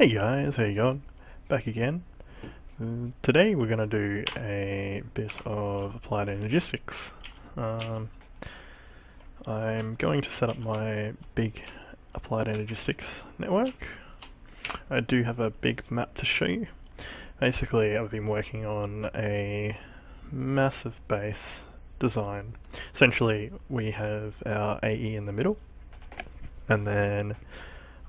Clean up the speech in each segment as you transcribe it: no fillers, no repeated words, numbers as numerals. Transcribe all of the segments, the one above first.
Hey guys, how you going? Back again. Today we're going to do a bit of Applied Energistics. I'm going to set up my big Applied Energistics network. I do have a big map to show you. Basically, I've been working on a massive base design. Essentially, we have our AE in the middle, and then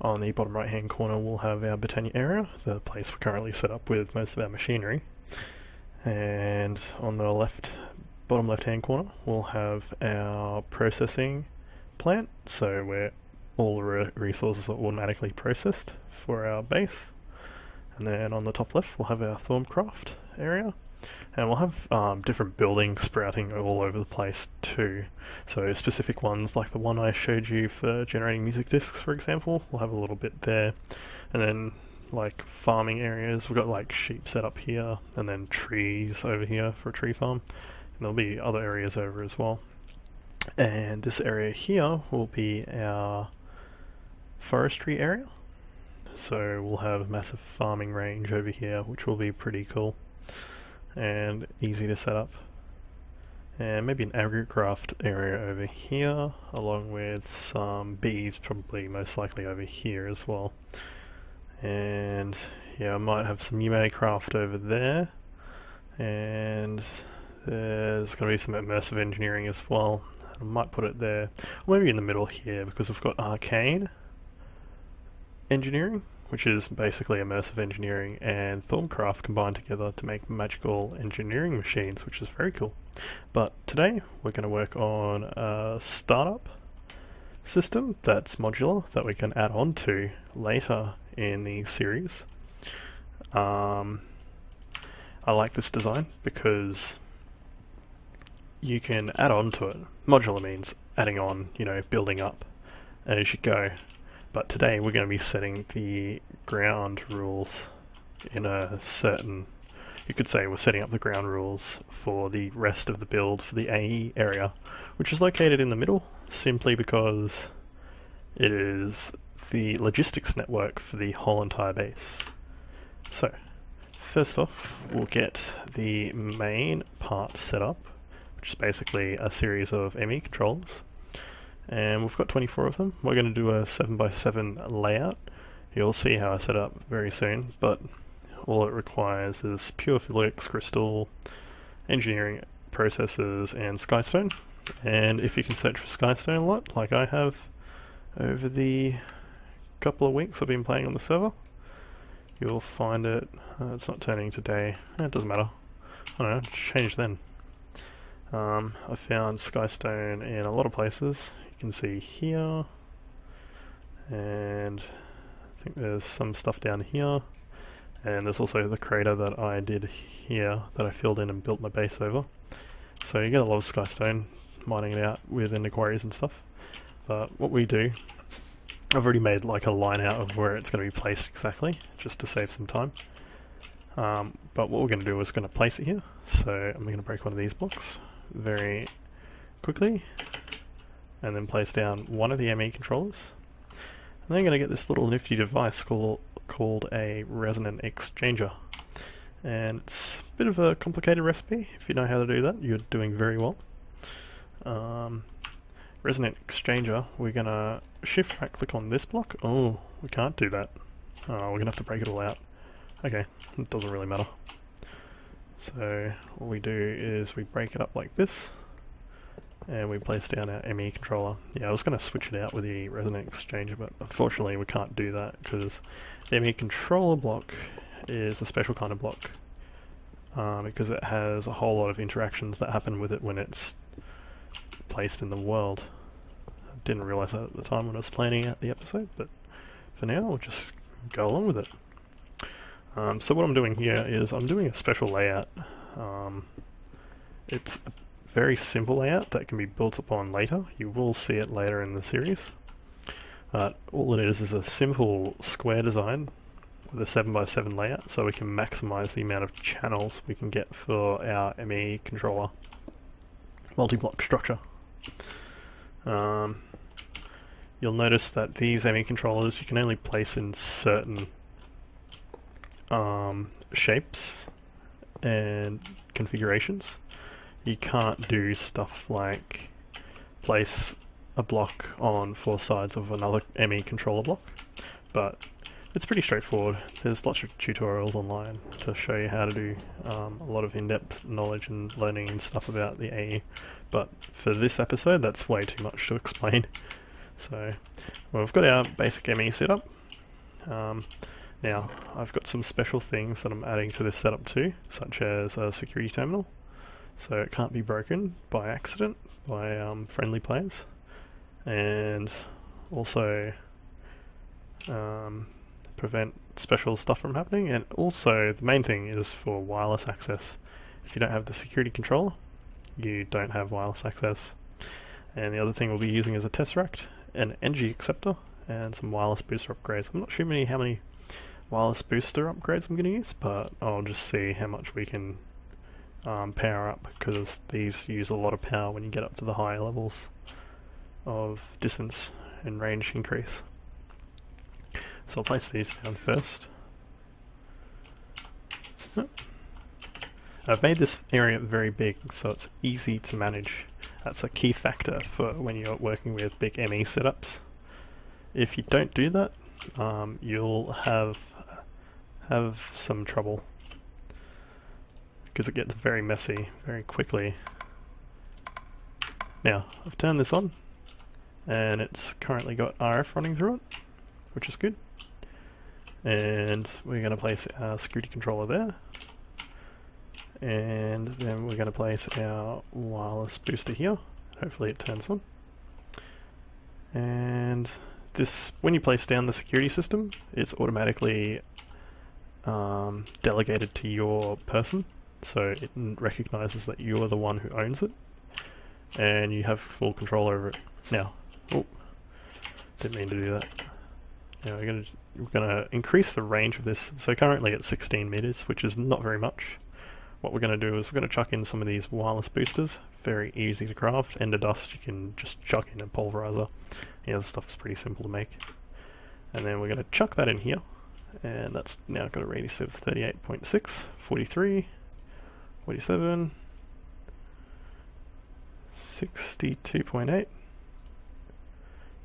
on the bottom right hand corner we'll have our Britannia area, the place we're currently set up with most of our machinery. And on the bottom left hand corner we'll have our processing plant, so where all the resources are automatically processed for our base. And then on the top left we'll have our Thaumcraft area. And we'll have different buildings sprouting all over the place too. So specific ones like the one I showed you for generating music discs, for example, we'll have a little bit there. And then like farming areas, we've got like sheep set up here, and then trees over here for a tree farm. And there'll be other areas over as well. And this area here will be our forestry area. So we'll have a massive farming range over here, which will be pretty cool and easy to set up. And maybe an agricraft area over here, along with some bees, probably most likely over here as well. And yeah, I might have some Craft over there, and there's going to be some immersive engineering as well. I might put it there, or maybe in the middle here, because we've got arcane engineering, which is basically immersive engineering and Thaumcraft combined together to make magical engineering machines, which is very cool. But today we're going to work on a startup system that's modular that we can add on to later in the series. I like this design because you can add on to it. Modular means adding on, building up as you go. But today we're going to be setting the ground rules in a certain, you could say we're setting up the ground rules for the rest of the build for the AE area, which is located in the middle simply because it is the logistics network for the whole entire base. So first off, we'll get the main part set up, which is basically a series of ME controllers. And we've got 24 of them. We're going to do a 7x7 layout. You'll see how I set up very soon, but all it requires is pure Felix crystal, engineering processes, and skystone. And if you can search for skystone a lot, like I have over the couple of weeks I've been playing on the server, you'll find it. It's not turning today. It doesn't matter. I don't know, change then. I found skystone in a lot of places. You can see here, and I think there's some stuff down here, and there's also the crater that I did here that I filled in and built my base over. So you get a lot of skystone, mining it out within the quarries and stuff. But what we do, I've already made like a line out of where it's going to be placed exactly, just to save some time. But what we're going to do is going to place it here. So I'm going to break one of these blocks very quickly, and then place down one of the ME controllers. And then I'm going to get this little nifty device called a resonant exchanger. And it's a bit of a complicated recipe. If you know how to do that, you're doing very well. Resonant exchanger, we're going to shift right click on this block. Oh, we can't do that. We're going to have to break it all out. Okay, it doesn't really matter. So what we do is we break it up like this, and we place down our ME controller. Yeah, I was going to switch it out with the resonant exchanger, but unfortunately we can't do that because the ME controller block is a special kind of block, because it has a whole lot of interactions that happen with it when it's placed in the world. I didn't realise that at the time when I was planning out the episode, but for now we'll just go along with it. So what I'm doing here is I'm doing a special layout. It's a very simple layout that can be built upon later. You will see it later in the series. All it is a simple square design with a 7x7 layout, so we can maximize the amount of channels we can get for our ME controller multi-block structure. You'll notice that these ME controllers you can only place in certain shapes and configurations. You can't do stuff like place a block on 4 sides of another ME controller block, but it's pretty straightforward. There's lots of tutorials online to show you how to do a lot of in-depth knowledge and learning and stuff about the AE, but for this episode that's way too much to explain. So we've got our basic ME setup. Now I've got some special things that I'm adding to this setup too, such as a security terminal, so it can't be broken by accident by friendly players, and also prevent special stuff from happening. And also the main thing is for wireless access. If you don't have the security controller, you don't have wireless access. And the other thing we'll be using is a tesseract, an energy acceptor, and some wireless booster upgrades. I'm not sure how many wireless booster upgrades I'm going to use, but I'll just see how much we can power up, because these use a lot of power when you get up to the higher levels of distance and range increase. So I'll place these down first. I've made this area very big so it's easy to manage. That's a key factor for when you're working with big ME setups. If you don't do that, you'll have some trouble, because it gets very messy very quickly. Now, I've turned this on, and it's currently got RF running through it, which is good. And we're going to place our security controller there. And then we're going to place our wireless booster here. Hopefully it turns on. And this, when you place down the security system, it's automatically delegated to your person. So it recognizes that you are the one who owns it, and you have full control over it. Now, oh, didn't mean to do that. Now we're gonna increase the range of this. So currently it's 16 meters, which is not very much. What we're gonna do is we're gonna chuck in some of these wireless boosters. Very easy to craft. Ender dust you can just chuck in a pulverizer. The other stuff's pretty simple to make. And then we're gonna chuck that in here, and that's now got a radius of 38.6, 43, 47, 62.8,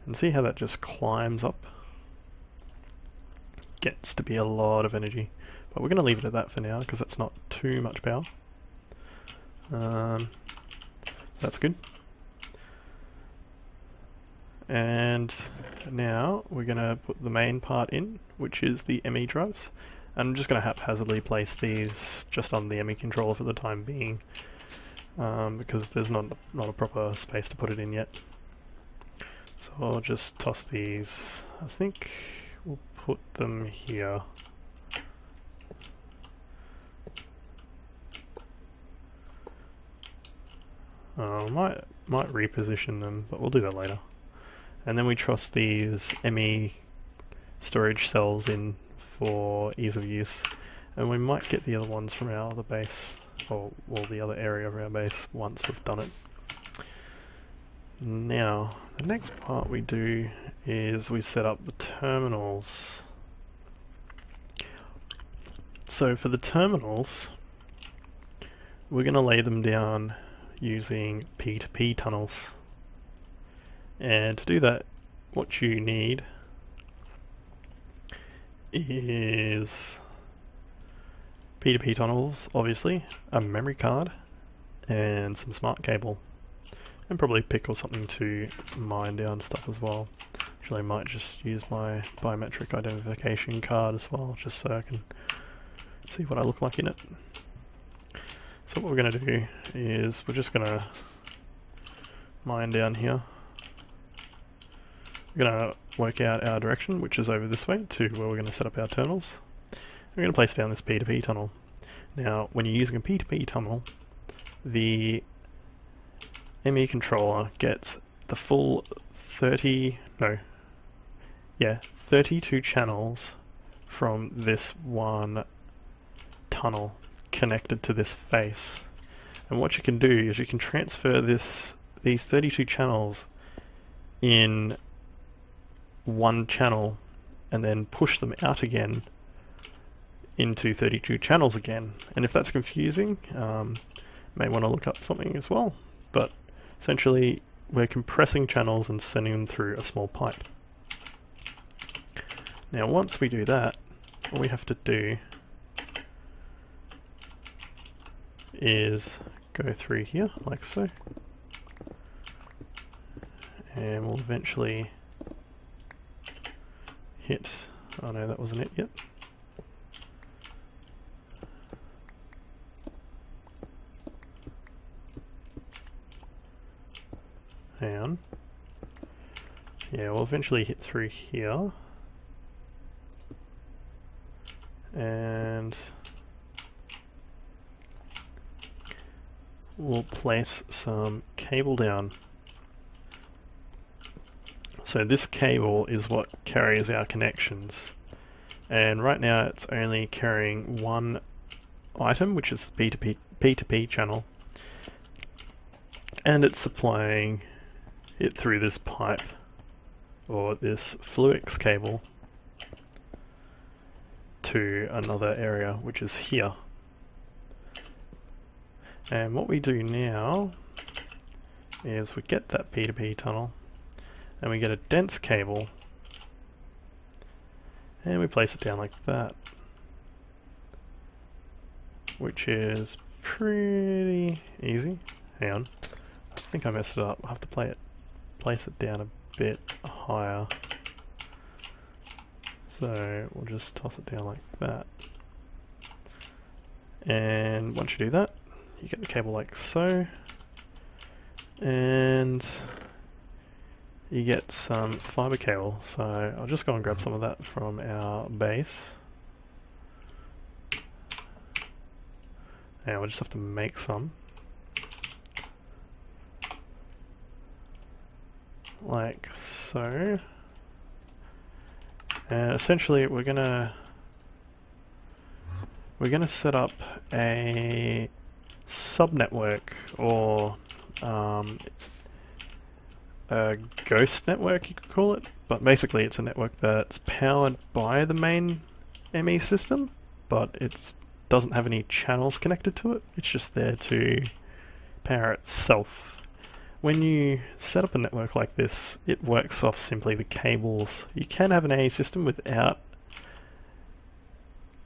and see how that just climbs up. Gets to be a lot of energy, but we're going to leave it at that for now because that's not too much power. That's good. And now we're going to put the main part in, which is the ME drives. And I'm just going to haphazardly place these just on the ME controller for the time being, because there's not a proper space to put it in yet. So I'll just toss these. I think we'll put them here. Might reposition them, but we'll do that later. And then we truss these ME storage cells in for ease of use, and we might get the other ones from our other base, or well, the other area of our base once we've done it. Now, the next part we do is we set up the terminals. So for the terminals, we're going to lay them down using P2P tunnels. And to do that, what you need is P2P tunnels, obviously, a memory card, and some smart cable. And probably pick or something to mine down stuff as well. Actually, I might just use my biometric identification card as well, just so I can see what I look like in it. So what we're going to do is we're just going to mine down here. We're going to work out our direction, which is over this way, to where we're going to set up our terminals. We're going to place down this P2P tunnel. Now, when you're using a P2P tunnel, the ME controller gets the full 32 channels from this one tunnel connected to this face. And what you can do is you can transfer these 32 channels in one channel and then push them out again into 32 channels again. And if that's confusing, may want to look up something as well. But essentially, we're compressing channels and sending them through a small pipe. Now, once we do that, all we have to do is go through here, like so. And we'll eventually hit... oh no, that wasn't it yet. Hang on. Yeah, we'll eventually hit through here. And we'll place some cable down. So this cable is what carries our connections. And right now it's only carrying one item, which is P2P channel. And it's supplying it through this pipe, or this Fluix cable, to another area, which is here. And what we do now is we get that P2P tunnel, and we get a dense cable, and we place it down like that, which is pretty easy. Hang on, I think I messed it up. I have to place it down a bit higher. So we'll just toss it down like that. And once you do that, you get the cable like so. And you get some fiber cable. So I'll just go and grab some of that from our base. And we'll just have to make some. Like so. And essentially we're gonna set up a subnetwork, or a ghost network you could call it, but basically it's a network that's powered by the main ME system, but it doesn't have any channels connected to it. It's just there to power itself. When you set up a network like this, it works off simply the cables. You can have an AE system without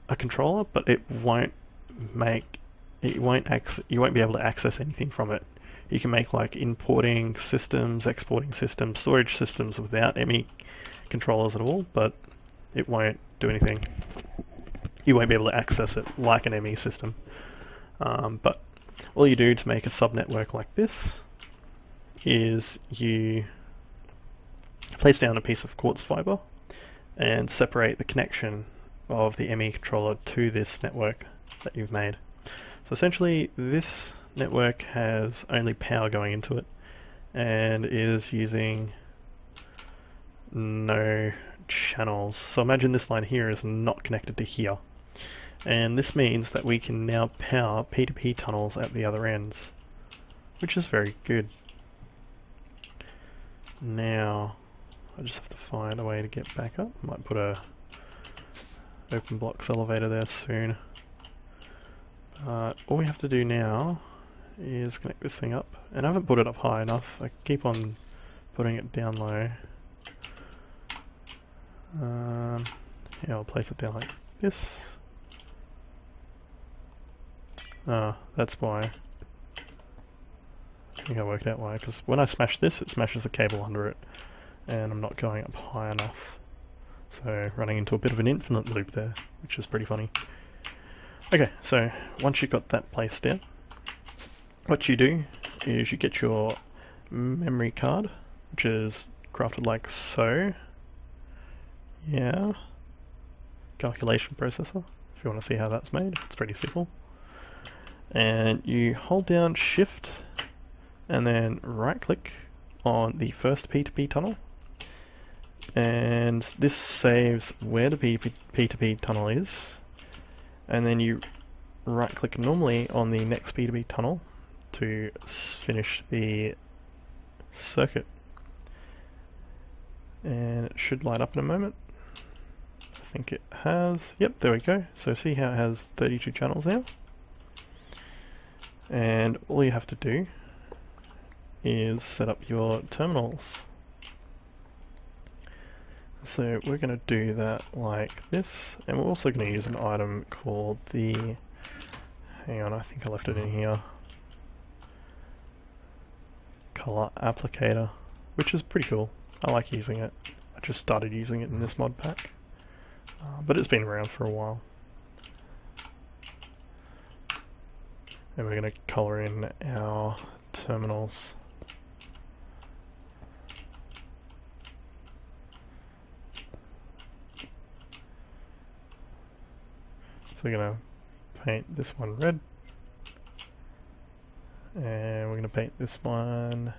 a controller, but it won't be able to access anything from it. You can make like importing systems, exporting systems, storage systems without ME controllers at all, but it won't do anything. You won't be able to access it like an ME system. But all you do to make a subnetwork like this is you place down a piece of quartz fiber and separate the connection of the ME controller to this network that you've made. So essentially this network has only power going into it and is using no channels. So imagine this line here is not connected to here. And this means that we can now power P2P tunnels at the other ends, which is very good. Now, I just have to find a way to get back up. Might put a open blocks elevator there soon. All we have to do now is connect this thing up. And I haven't put it up high enough. I keep on putting it down low. Yeah, I'll place it down like this. That's why. I think I worked out why, because when I smash this, it smashes the cable under it, and I'm not going up high enough. So running into a bit of an infinite loop there, which is pretty funny. Okay, so once you've got that placed down, what you do is you get your memory card, which is crafted like so. Yeah. Calculation processor, if you want to see how that's made. It's pretty simple. And you hold down Shift and then right click on the first P2P tunnel, and this saves where the P2P tunnel is, and then you right click normally on the next P2P tunnel to finish the circuit, and it should light up in a moment. I think it has. Yep, there we go. So see how it has 32 channels now? And all you have to do is set up your terminals. So we're going to do that like this, and we're also going to use an item called the, hang on, I think I left it in here, color applicator, which is pretty cool. I like using it. I just started using it in this mod pack, but it's been around for a while. And we're going to color in our terminals. So we're going to paint this one red, and we're going to paint this one,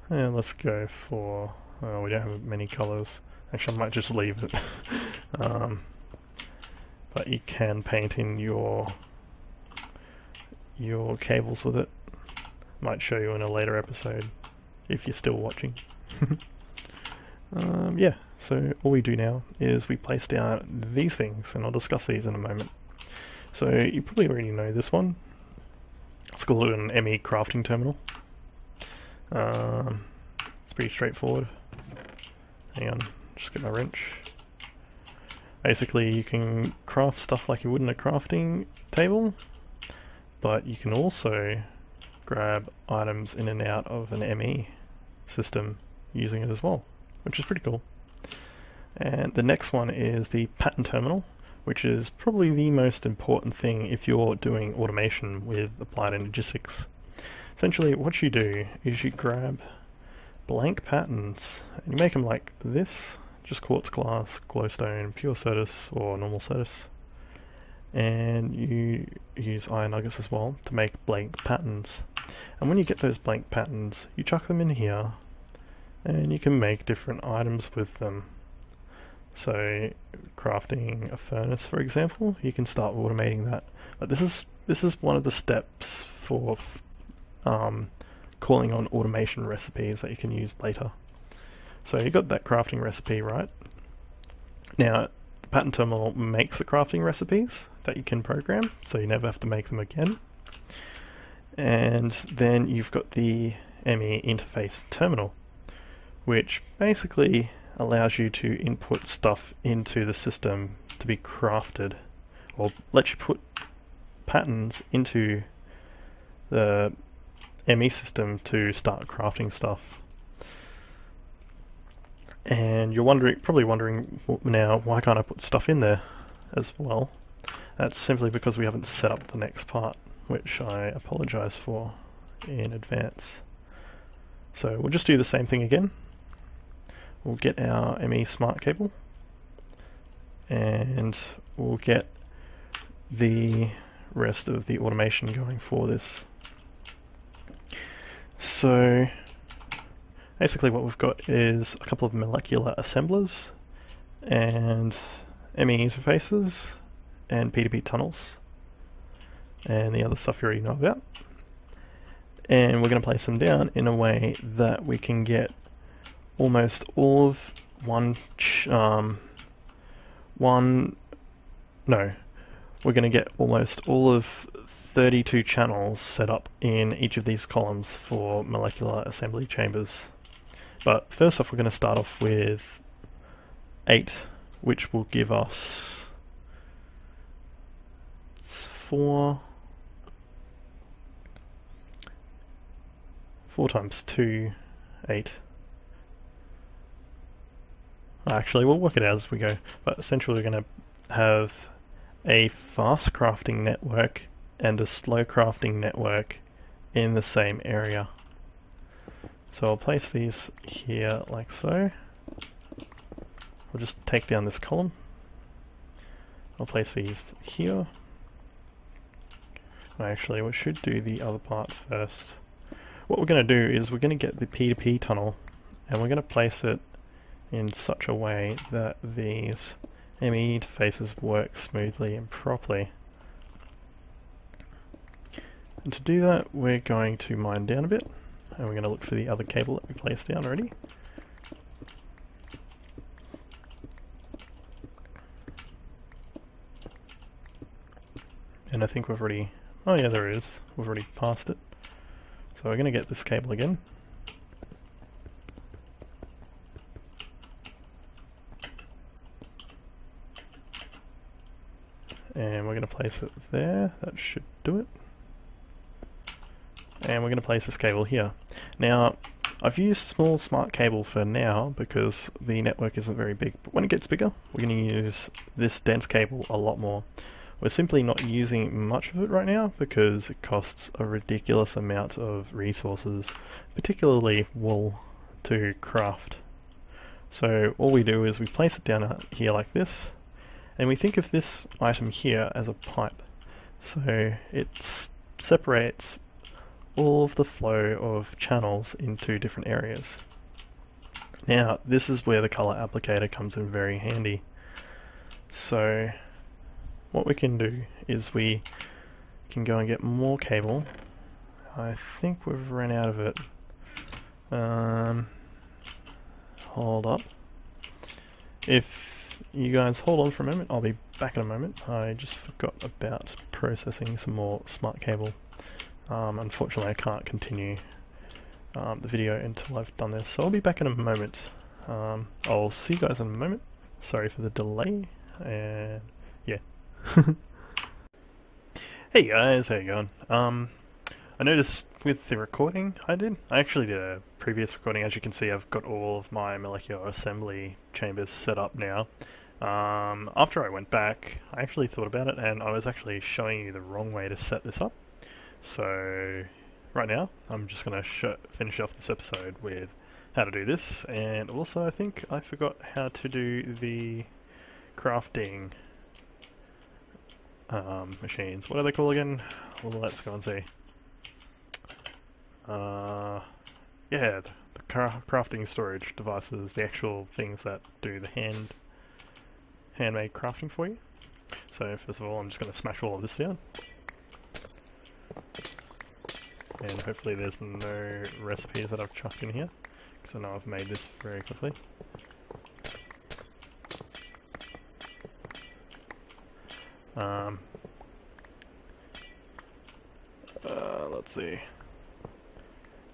and let's go for, oh, we don't have many colors. Actually, I might just leave it. But you can paint in your cables with it. Might show you in a later episode if you're still watching. Yeah, so all we do now is we place down these things, and I'll discuss these in a moment. So you probably already know this one. It's called an ME crafting terminal. It's pretty straightforward. Hang on, just get my wrench. Basically, you can craft stuff like you would in a crafting table, but you can also grab items in and out of an ME system using it as well, which is pretty cool. And the next one is the pattern terminal, which is probably the most important thing if you're doing automation with Applied Energistics. Essentially, what you do is you grab blank patterns and you make them like this. Just quartz glass, glowstone, pure certus or normal certus, and you use iron nuggets as well to make blank patterns. And when you get those blank patterns, you chuck them in here and you can make different items with them. So crafting a furnace, for example, you can start automating that. But this is one of the steps for calling on automation recipes that you can use later. So you got that crafting recipe, right? Now, the pattern terminal makes the crafting recipes that you can program, so you never have to make them again. And then you've got the ME interface terminal, which basically allows you to input stuff into the system to be crafted, or lets you put patterns into the ME system to start crafting stuff. And you're probably wondering now, why can't I put stuff in there as well? That's simply because we haven't set up the next part, which I apologize for in advance. So we'll just do the same thing again. We'll get our ME smart cable, and we'll get the rest of the automation going for this. So basically what we've got is a couple of molecular assemblers and ME interfaces and P2P tunnels and the other stuff you already know about. And we're going to place them down in a way that we can get almost all of we're going to get almost all of 32 channels set up in each of these columns for molecular assembly chambers. But first off, we're going to start off with 8, which will give us 4 times 2, 8. Actually, we'll work it out as we go, but essentially we're going to have a fast crafting network and a slow crafting network in the same area. So I'll place these here like so. We'll just take down this column. I'll place these here. Actually, we should do the other part first. What we're going to do is we're going to get the P2P tunnel, and we're going to place it in such a way that these ME interfaces work smoothly and properly. And to do that, we're going to mine down a bit, and we're going to look for the other cable that we placed down already. and I think we've already... Oh yeah, there it is. We've already passed it. So we're going to get this cable again. And we're going to place it there. That should do it. And we're going to place this cable here. Now, I've used small smart cable for now because the network isn't very big, but when it gets bigger, we're going to use this dense cable a lot more. We're simply not using much of it right now because it costs a ridiculous amount of resources, particularly wool, to craft. So all we do is we place it down here like this, and we think of this item here as a pipe. So it separates all of the flow of channels into different areas. Now, this is where the color applicator comes in very handy. So what we can do is we can go and get more cable. I think we've run out of it. Hold up. If you guys hold on for a moment, I'll be back in a moment. I just forgot about processing some more smart cable. Unfortunately, I can't continue the video until I've done this, so I'll be back in a moment. I'll see you guys in a moment. Sorry for the delay, and yeah. Hey guys, how you going? I noticed with the recording I actually did a previous recording. As you can see, I've got all of my molecular assembly chambers set up now. After I went back, I actually thought about it, and I was actually showing you the wrong way to set this up. So right now, I'm just going to finish off this episode with how to do this, and also I think I forgot how to do the crafting machines. What are they called again? Well, let's go and see. Yeah, the crafting storage devices, the actual things that do the handmade crafting for you. So first of all, I'm just going to smash all of this down. And hopefully there's no recipes that I've chucked in here, because I know I've made this very quickly. Let's see.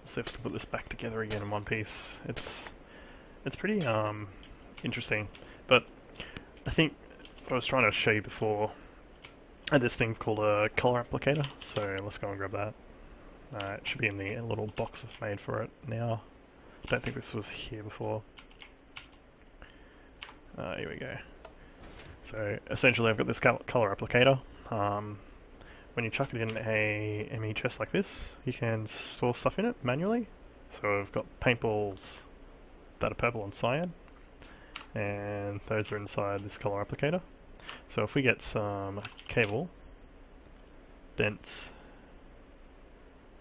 Let's see if I can put this back together again in one piece. It's pretty interesting, but I think what I was trying to show you before, I had this thing called a color applicator, so let's go and grab that. It should be in the little box I've made for it now. I don't think this was here before. Here we go. So essentially I've got this color applicator. When you chuck it in a ME chest like this, you can store stuff in it manually. So I've got paintballs that are purple and cyan, and those are inside this color applicator. So if we get some cable, dense,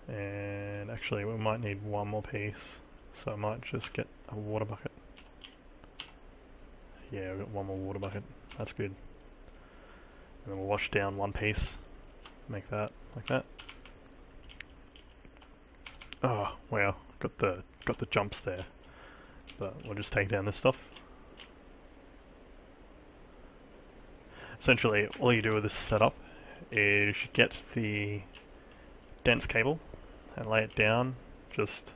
and actually we might need one more piece, so I might just get a water bucket. Yeah, we've got one more water bucket, that's good. And then we'll wash down one piece, make that like that. Oh wow, got the jumps there, but we'll just take down this stuff. Essentially, all you do with this setup is you get the dense cable and lay it down just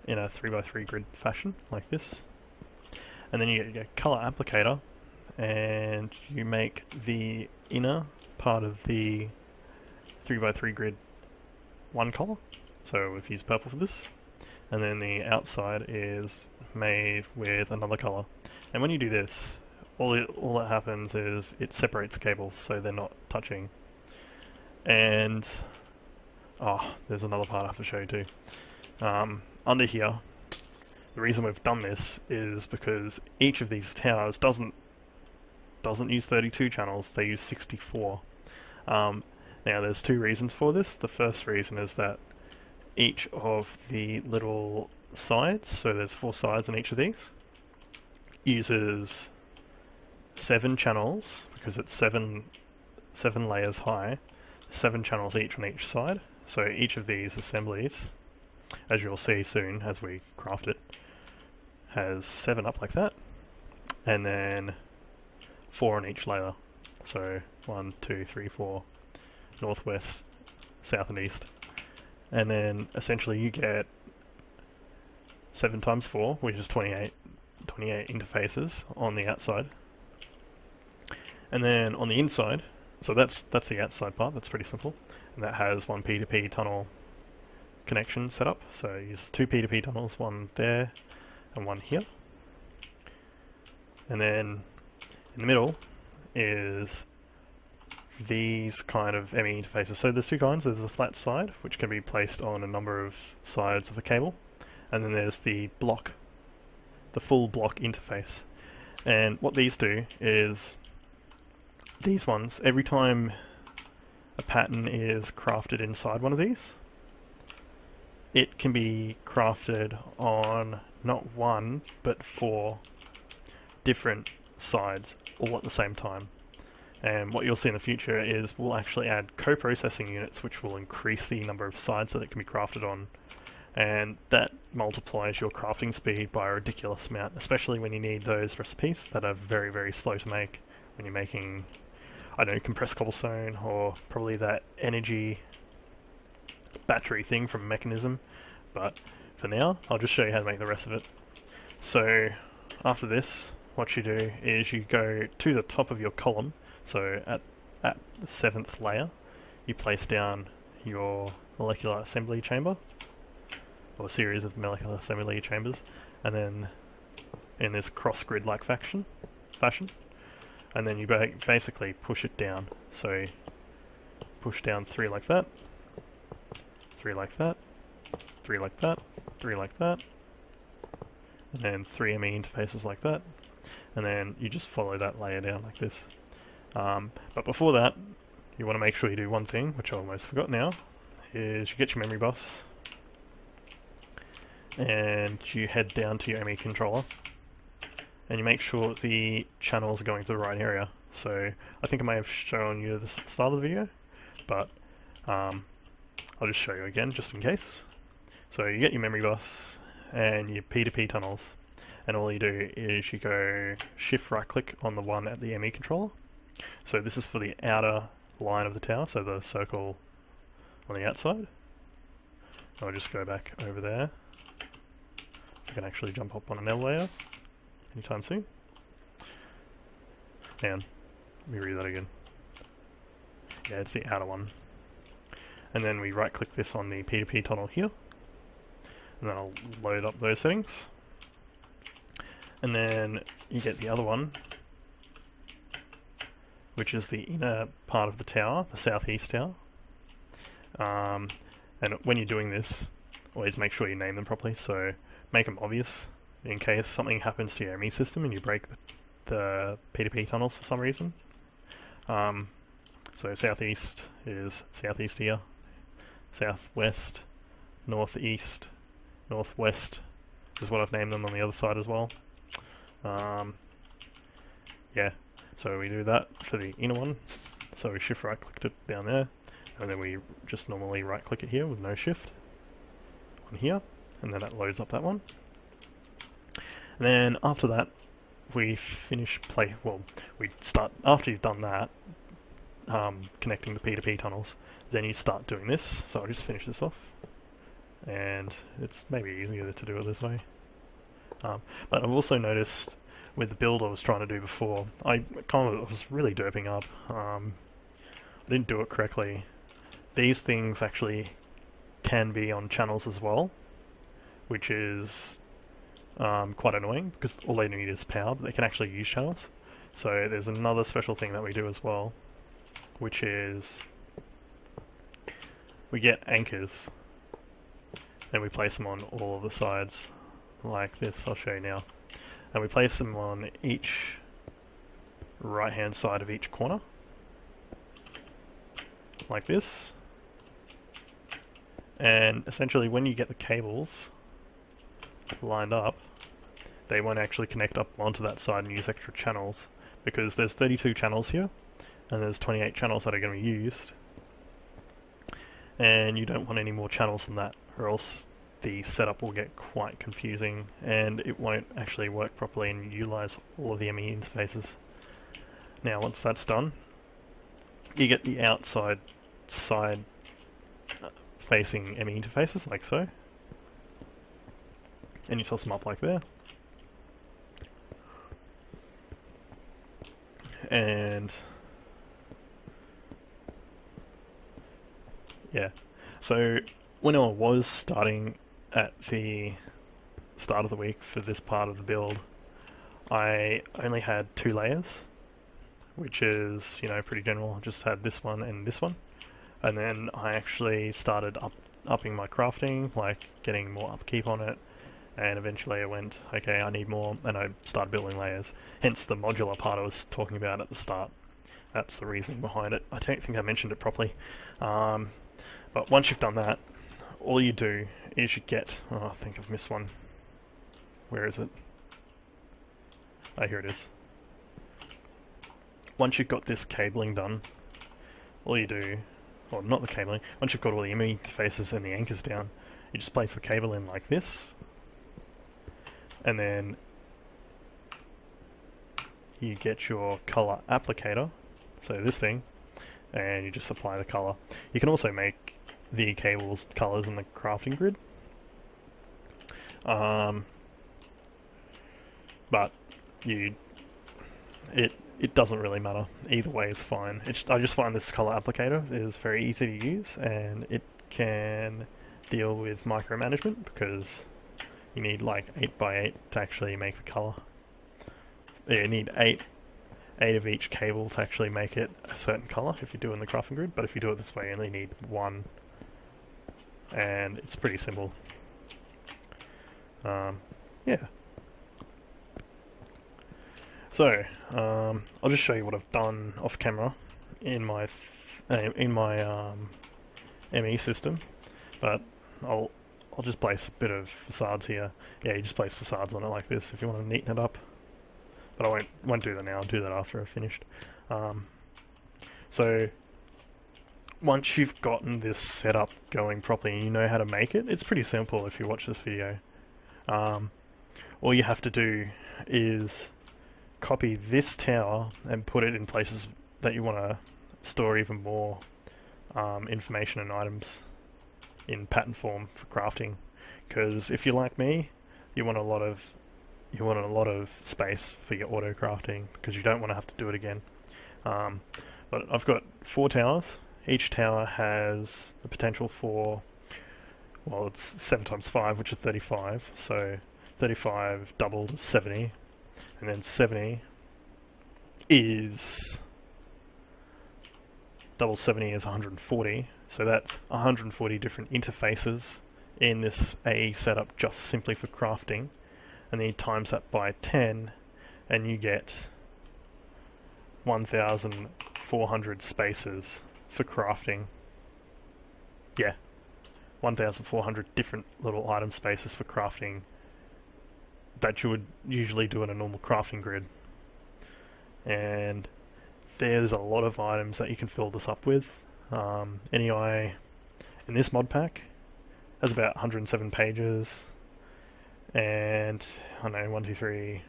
in a 3x3 grid fashion like this, and then you get your color applicator and you make the inner part of the 3x3 grid one color, so we've used purple for this, and then the outside is made with another color. And when you do this, all that happens is it separates the cables so they're not touching. And there's another part I have to show you too. Under here, the reason we've done this is because each of these towers doesn't use 32 channels, they use 64. Now there's two reasons for this. The first reason is that each of the little sides, so there's 4 sides on each of these, uses 7 channels, because it's 7 layers high, 7 channels each on each side. So each of these assemblies, as you'll see soon as we craft it, has 7 up like that, and then 4 on each layer. So 1, 2, 3, 4. northwest, south and east. And then essentially you get 7 times 4, which is 28 interfaces on the outside. And then on the inside, so that's the outside part, that's pretty simple. And that has one P2P tunnel connection set up. So it uses 2 P2P tunnels, one there and one here. And then in the middle is these kind of ME interfaces. So there's 2 kinds. There's a flat side, which can be placed on a number of sides of the cable. And then there's the block, the full block interface. And what these do is, these ones, every time a pattern is crafted inside one of these, it can be crafted on not 1, but 4 different sides all at the same time. And what you'll see in the future is we'll actually add co-processing units which will increase the number of sides that it can be crafted on, and that multiplies your crafting speed by a ridiculous amount, especially when you need those recipes that are very, very slow to make when you're making, I don't know, compressed cobblestone, or probably that energy battery thing from Mechanism. But for now, I'll just show you how to make the rest of it. So after this, what you do is you go to the top of your column. So at the 7th layer, you place down your molecular assembly chamber, or a series of molecular assembly chambers, and then in this cross-grid like fashion, and then you basically push it down. So push down 3 like that, 3 like that, 3 like that, 3 like that, and then 3 ME interfaces like that, and then you just follow that layer down like this. But before that, you want to make sure you do one thing, which I almost forgot now, is you get your memory bus, and you head down to your ME controller, and you make sure the channels are going to the right area. So I think I may have shown you this at the start of the video, but I'll just show you again just in case. So you get your memory bus and your P2P tunnels, and all you do is you go shift right click on the one at the ME controller. So this is for the outer line of the tower, so the circle on the outside. I'll just go back over there. I can actually jump up on an elevator anytime soon. And let me read that again. Yeah, it's the outer one. And then we right click this on the P2P tunnel here, and then I'll load up those settings. And then you get the other one, which is the inner part of the tower, the southeast tower. And when you're doing this, always make sure you name them properly, so make them obvious in case something happens to your ME system and you break the P2P tunnels for some reason. So southeast is southeast here, southwest, northeast, northwest is what I've named them on the other side as well. Yeah, so we do that for the inner one. So we shift right click it down there, and then we just normally right click it here with no shift on here, and then that loads up that one. And then after that, we finish we start, after you've done that, connecting the P2P tunnels, then you start doing this. So I'll just finish this off, and it's maybe easier to do it this way. But I've also noticed with the build I was trying to do before, I was really derping up. I didn't do it correctly. These things actually can be on channels as well, which is quite annoying because all they need is power, but they can actually use channels. So there's another special thing that we do as well, which is we get anchors and we place them on all of the sides like this. I'll show you now. And we place them on each right hand side of each corner like this. And essentially when you get the cables lined up, they won't actually connect up onto that side and use extra channels, because there's 32 channels here and there's 28 channels that are going to be used, and you don't want any more channels than that, or else the setup will get quite confusing and it won't actually work properly and utilize all of the ME interfaces. Now once that's done, you get the outside side facing ME interfaces like so, and you toss them up like there, and yeah, so when I was starting at the start of the week for this part of the build, I only had 2 layers, which is, you know, pretty general. I just had this one and this one, and then I actually started upping my crafting, like getting more upkeep on it, and eventually I went, okay, I need more, and I started building layers. Hence the modular part I was talking about at the start. That's the reasoning behind it. I don't think I mentioned it properly. But once you've done that, all you do is you get, oh, I think I've missed one. Where is it? Oh, here it is. Once you've got this cabling done, all you do, or not the cabling, once you've got all the ME interfaces and the anchors down, you just place the cable in like this, and then you get your color applicator, so this thing, and you just apply the color. You can also make the cables colors in the crafting grid, but it doesn't really matter. Either way is fine. I just find this color applicator is very easy to use, and it can deal with micromanagement because you need like 8x8 to actually make the color. You need 8 of each cable to actually make it a certain color if you do it in the crafting grid, but if you do it this way you only need 1, and it's pretty simple. Yeah. So, I'll just show you what I've done off camera in my ME system, but I'll just place a bit of facades here. Yeah, you just place facades on it like this if you want to neaten it up. But I won't do that now. I'll do that after I've finished. So once you've gotten this setup going properly and you know how to make it, it's pretty simple if you watch this video. All you have to do is copy this tower and put it in places that you want to store even more information and items in pattern form for crafting. Because if you're like me, you want a lot of space for your auto crafting because you don't want to have to do it again. But I've got 4 towers. Each tower has the potential for, well, it's 7 times 5, which is 35. So 35 doubled is 70. And then 70 is, double 70 is 140. So that's 140 different interfaces in this AE setup just simply for crafting. And then you times that by 10 and you get 1,400 spaces for crafting. Yeah, 1,400 different little item spaces for crafting that you would usually do in a normal crafting grid. And there's a lot of items that you can fill this up with. NEI in this mod pack has about 107 pages, and I know 1, 2, 3,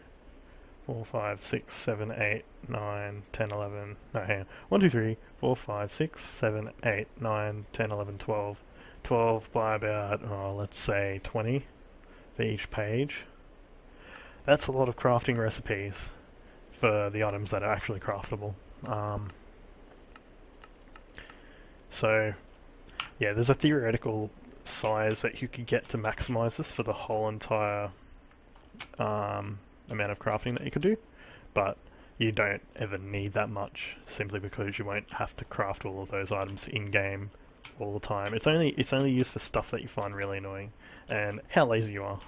4, 5, 6, 7, 8, 9, 10, 11, no, hang on, 1, 2, 3, 4, 5, 6, 7, 8, 9, 10, 11, 12, 12 by about, let's say 20 for each page. That's a lot of crafting recipes for the items that are actually craftable. So yeah, there's a theoretical size that you could get to maximize this for the whole entire amount of crafting that you could do, but you don't ever need that much simply because you won't have to craft all of those items in game all the time. It's only used for stuff that you find really annoying and how lazy you are,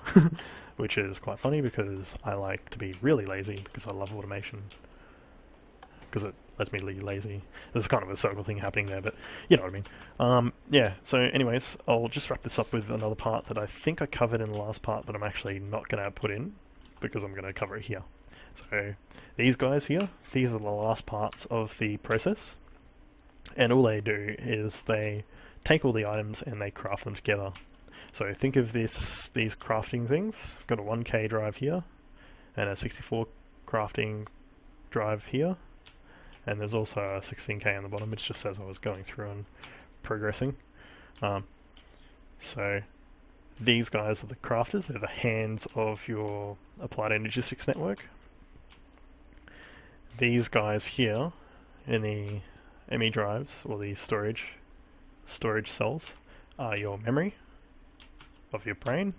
which is quite funny because I like to be really lazy because I love automation because it lets me be lazy. There's kind of a circle thing happening there, but you know what I mean. Yeah, so anyways, I'll just wrap this up with another part that I think I covered in the last part, but I'm actually not going to put in because I'm going to cover it here. So these guys here, these are the last parts of the process, and all they do is they take all the items and they craft them together. So think of these crafting things. I've got a 1K drive here and a 64 crafting drive here, and there's also a 16K on the bottom. It's just as I was going through and progressing. So these guys are the crafters. They're the hands of your Applied Energistics Network. These guys here in the ME drives, or the storage cells, are your memory of your brain.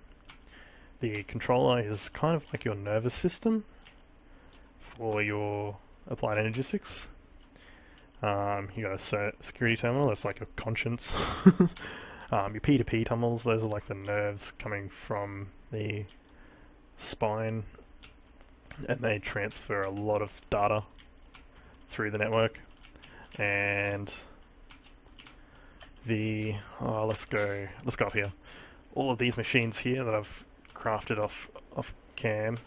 The controller is kind of like your nervous system for your Applied Energistics. You got a security terminal, that's like a conscience. Your P2P tunnels, those are like the nerves coming from the spine, and they transfer a lot of data through the network. And the let's go up here. All of these machines here that I've crafted off cam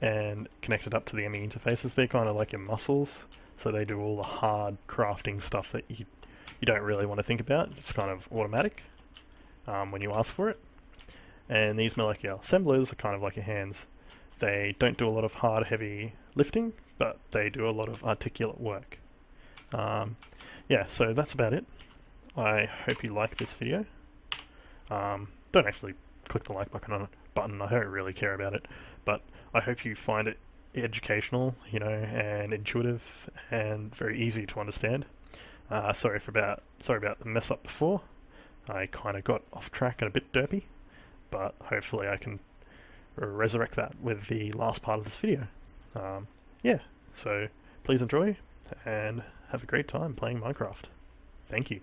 and connected up to the ME interfaces, they're kind of like your muscles, so they do all the hard crafting stuff that you don't really want to think about. It's kind of automatic when you ask for it. And these molecular assemblers are kind of like your hands. They don't do a lot of hard, heavy lifting, but they do a lot of articulate work. Yeah, so that's about it. I hope you like this video. Don't actually click the like button on it. I don't really care about it, but I hope you find it educational, you know, and intuitive and very easy to understand. Sorry about the mess up before. I kind of got off track and a bit derpy, but hopefully I can resurrect that with the last part of this video. Yeah, so please enjoy and have a great time playing Minecraft. Thank you.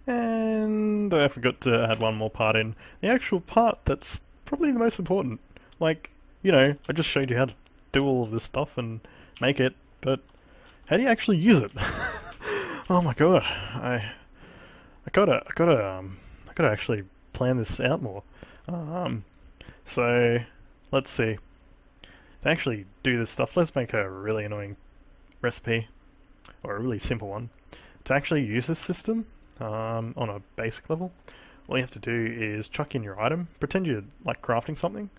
And I forgot to add one more part in. The actual part that's probably the most important. Like, you know, I just showed you how to do all of this stuff and make it, but how do you actually use it? Oh my god, I gotta actually plan this out more. So let's see. To actually do this stuff, let's make a really annoying recipe, or a really simple one. To actually use this system on a basic level, all you have to do is chuck in your item, pretend you're like crafting something,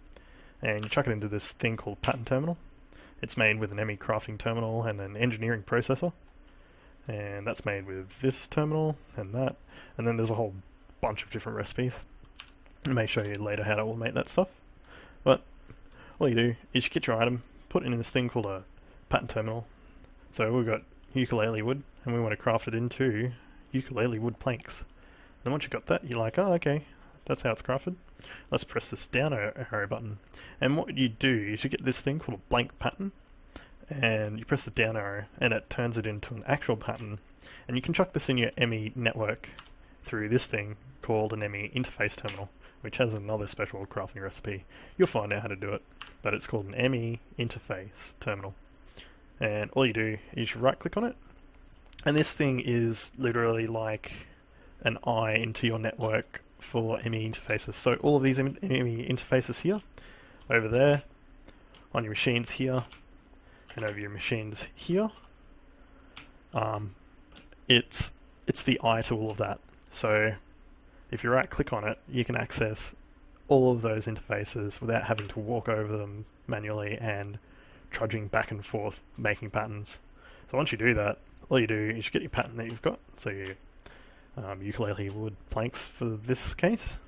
and you chuck it into this thing called pattern terminal. It's made with an ME crafting terminal and an engineering processor, and that's made with this terminal and that, and then there's a whole bunch of different recipes. I may show you later how to automate that stuff, but all you do is you get your item, put it in this thing called a pattern terminal. So we've got ukulele wood, and we want to craft it into ukulele wood planks. And once you've got that, you're like, oh, okay, that's how it's crafted. Let's press this down arrow button. And what you do is you get this thing called a blank pattern, and you press the down arrow, and it turns it into an actual pattern. And you can chuck this in your ME network through this thing called an ME interface terminal, which has another special crafting recipe. You'll find out how to do it, but it's called an ME interface terminal. And all you do is you right click on it, and this thing is literally like an eye into your network for ME interfaces. So all of these ME interfaces here, over there, on your machines here, and over your machines here, it's the eye to all of that. So if you right click on it, you can access all of those interfaces without having to walk over them manually and trudging back and forth making patterns. So once you do that, all you do is you get your pattern that you've got, so you ukulele wood planks for this case,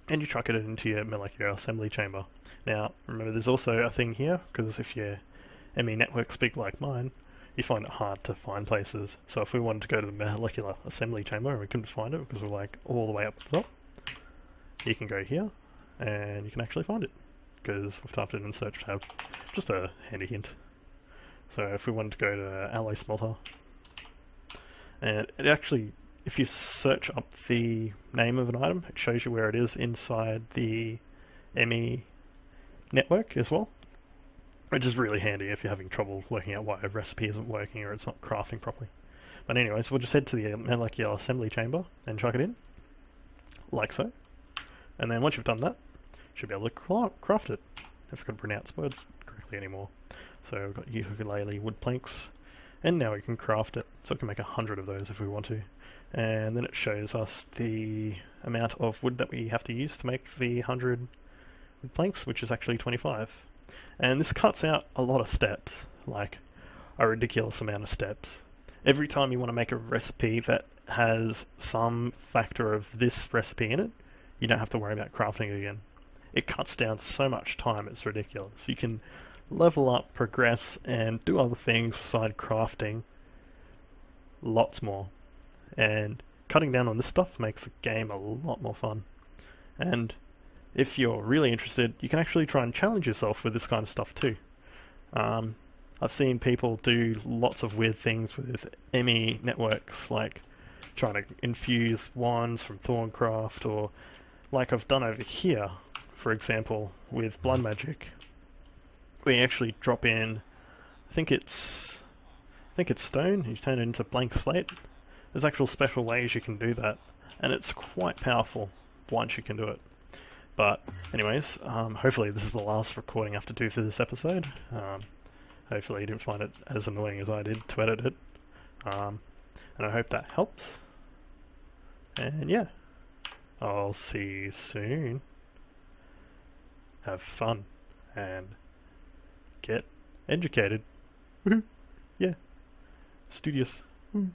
and you chuck it into your molecular assembly chamber. Now remember, there's also a thing here, because if your ME networks big like mine, you find it hard to find places. So if we wanted to go to the molecular assembly chamber and we couldn't find it because we're like all the way up the top, you can go here and you can actually find it, because we've typed it in the search tab. Just a handy hint. So if we wanted to go to alloy smelter, and it actually, if you search up the name of an item, it shows you where it is inside the ME network as well, which is really handy if you're having trouble working out why a recipe isn't working or it's not crafting properly. But anyways, we'll just head to the molecular assembly chamber and chuck it in, like so. And then once you've done that, you should be able to craft it, if I can pronounce words correctly anymore. So we've got ukulele wood planks, and now we can craft it. So we can make 100 of those if we want to. And then it shows us the amount of wood that we have to use to make the 100 wood planks, which is actually 25. And this cuts out a lot of steps, like a ridiculous amount of steps. Every time you want to make a recipe that has some factor of this recipe in it, you don't have to worry about crafting again. It cuts down so much time, it's ridiculous. You can level up, progress, and do other things beside crafting lots more. And cutting down on this stuff makes the game a lot more fun. And if you're really interested, you can actually try and challenge yourself with this kind of stuff too. I've seen people do lots of weird things with ME networks, like trying to infuse wands from Thorncraft, or like I've done over here, for example, with blood magic. We actually drop in, I think it's stone, you turn it into blank slate. There's actual special ways you can do that, and it's quite powerful once you can do it. But anyways, hopefully this is the last recording I have to do for this episode. Hopefully you didn't find it as annoying as I did to edit it. And I hope that helps. And yeah, I'll see you soon. Have fun and get educated. Woohoo! Yeah, studious. Woo.